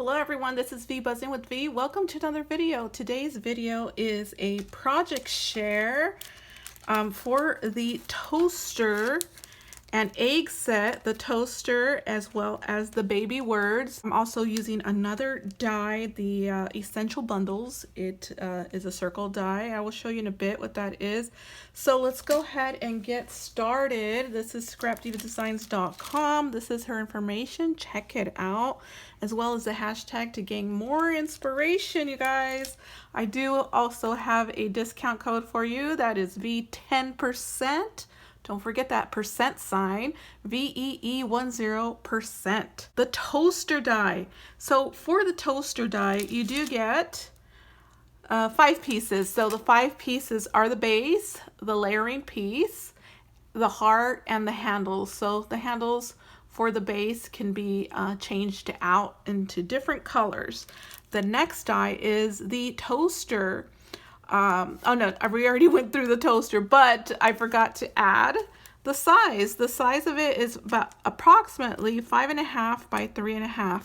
Hello everyone, this is V Buzzing with V. Welcome to another video. Today's video is a project share for the toaster and egg set, the toaster as well as the baby words. I'm also using another die, the Essential Bundles. It is a circle die. I will show you in a bit what that is. So let's go ahead and get started. This is scrapdivadesigns.com. This is her information. Check it out, as well as the hashtag to gain more inspiration, you guys. I do also have a discount code for you. That is V10%. Don't forget that percent sign, VEE10%. The toaster die. So for the toaster die, you do get 5 pieces. So the 5 pieces are the base, the layering piece, the heart, and the handles. So the handles for the base can be changed out into different colors. The next die is the toaster. Oh no, we already went through the toaster, but I forgot to add the size. The size of it is about approximately 5.5 by 3.5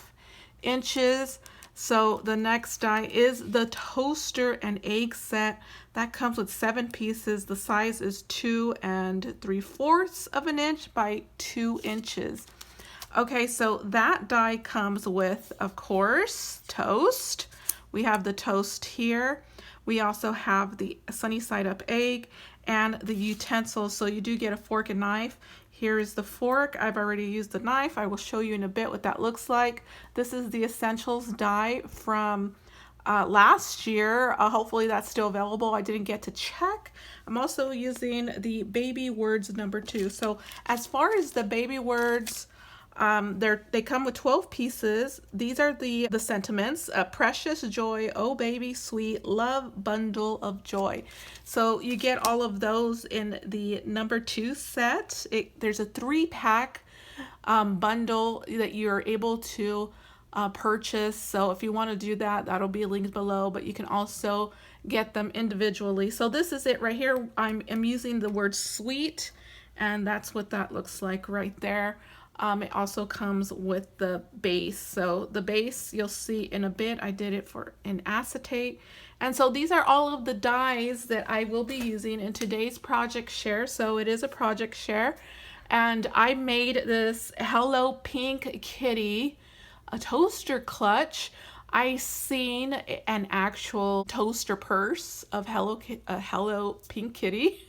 inches. So the next die is the toaster and egg set. That comes with 7 pieces. The size is 2 3/4 of an inch by 2 inches. Okay, so that die comes with, of course, toast. We have the toast here. We also have the sunny side up egg and the utensils. So you do get a fork and knife. Here is the fork. I've already used the knife. I will show you in a bit what that looks like. This is the Essentials die from last year. Hopefully that's still available. I didn't get to check. I'm also using the baby words number 2. So as far as the baby words, they come with 12 pieces. These are the sentiments: precious joy, oh baby sweet, love, bundle of joy. So you get all of those in the number 2 set. There's a 3-pack bundle that you're able to purchase. So if you want to do that, that'll be linked below, but you can also get them individually. So this is it right here. I'm using the word sweet, and that's what that looks like right there. It also comes with the base. So the base you'll see in a bit. I did it in acetate. And so these are all of the dies that I will be using in today's project share. So it is a project share. And I made this Hello Pink Kitty, a toaster clutch. I seen an actual toaster purse of Hello Pink Kitty.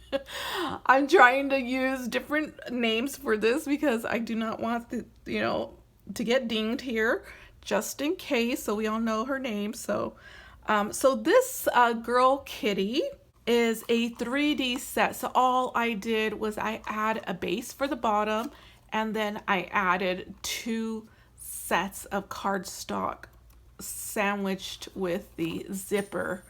I'm trying to use different names for this because I do not want to get dinged here, just in case. So we all know her name. So this girl kitty is a 3D set. So all I did was I add a base for the bottom, and then I added 2 sets of cardstock sandwiched with the zipper.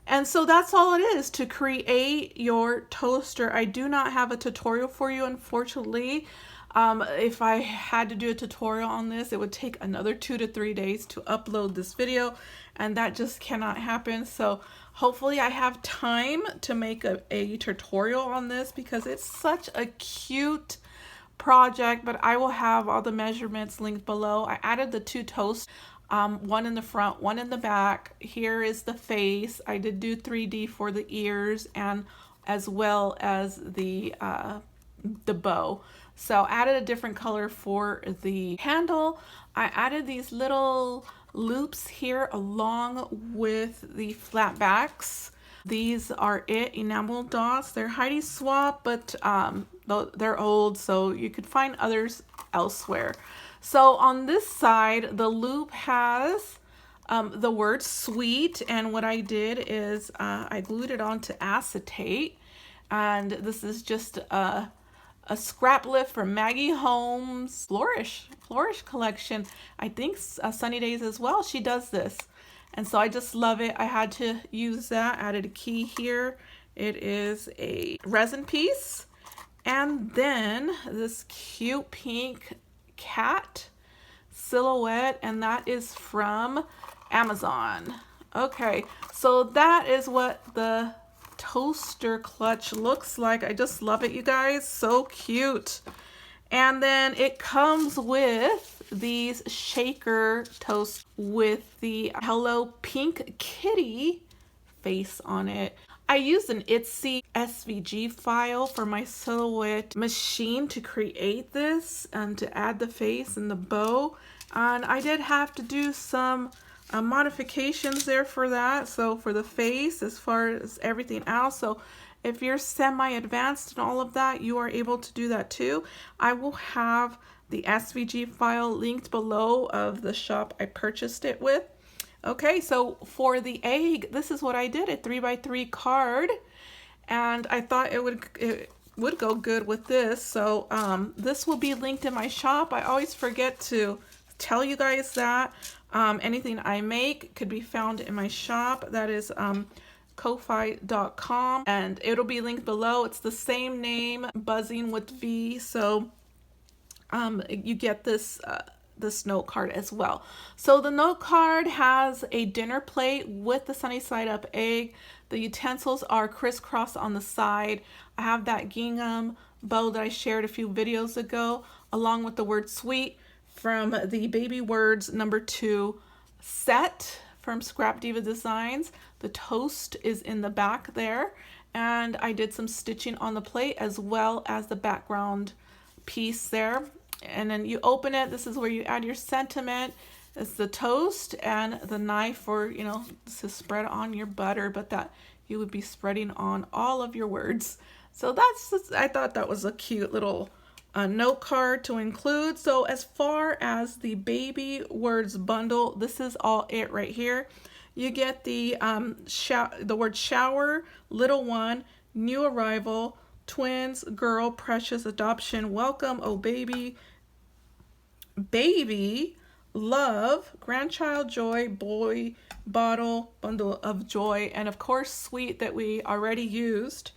And so that's all it is to create your toaster. I do not have a tutorial for you, unfortunately. If I had to do a tutorial on this, it would take another 2 to 3 days to upload this video, and that just cannot happen. So hopefully I have time to make a tutorial on this because it's such a cute project, but I will have all the measurements linked below. I added the 2 toasts. One in the front, one in the back. Here is the face. I did do 3D for the ears and as well as the bow. So added a different color for the handle. I added these little loops here along with the flat backs. These are enamel dots. They're Heidi Swap, but they're old, so you could find others elsewhere. So on this side, the loop has the word sweet, and what I did is I glued it onto acetate, and this is just a scrap lift from Maggie Holmes' Flourish collection. I think Sunny Days as well, she does this. And so I just love it. I had to use that. Added a key here. It is a resin piece. And then this cute pink cat silhouette, and that is from Amazon. Okay, so that is what the toaster clutch looks like. I just love it, you guys. So cute. And then it comes with these shaker toast with the Hello Pink Kitty face on it. I used an Etsy SVG file for my silhouette machine to create this and to add the face and the bow. And I did have to do some modifications there for that. So for the face, as far as everything else. So if you're semi-advanced in all of that, you are able to do that too. I will have the SVG file linked below of the shop I purchased it with. Okay, so for the egg, this is what I did, a 3x3 card, and I thought it would go good with this. So this will be linked in my shop. I always forget to tell you guys that. Anything I make could be found in my shop. That is ko-fi.com, and it'll be linked below. It's the same name, Buzzing with V. So you get this note card as well. So the note card has a dinner plate with the sunny side up egg. The utensils are crisscross on the side. I have that gingham bow that I shared a few videos ago, along with the word sweet from the Baby Words #2 set from Scrap Diva Designs. The toast is in the back there, and I did some stitching on the plate as well as the background piece there. And then you open it. This is where you add your sentiment. It's the toast and the knife for, you know, to spread on your butter, but that you would be spreading on all of your words. So I thought that was a cute little note card to include. So as far as the Baby Words bundle, this is all it right here. You get the word shower, little one, new arrival, twins, girl, precious, adoption, welcome, oh baby, baby, love, grandchild, joy, boy, bottle, bundle of joy, and of course sweet that we already used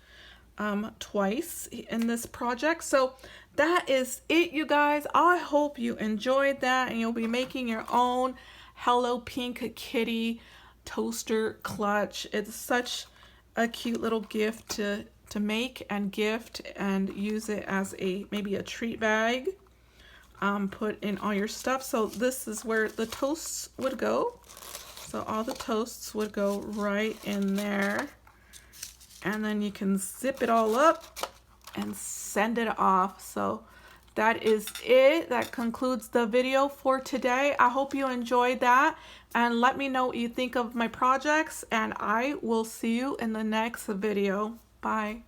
twice in this project. So that is it, you guys. I hope you enjoyed that and you'll be making your own Hello Pink Kitty toaster clutch. It's such a cute little gift to make and gift, and use it as maybe a treat bag. Put in all your stuff. So this is where the toasts would go. So all the toasts would go right in there, and then you can zip it all up and send it off. So that is it. That concludes the video for today. I hope you enjoyed that, and let me know what you think of my projects, and I will see you in the next video. Bye.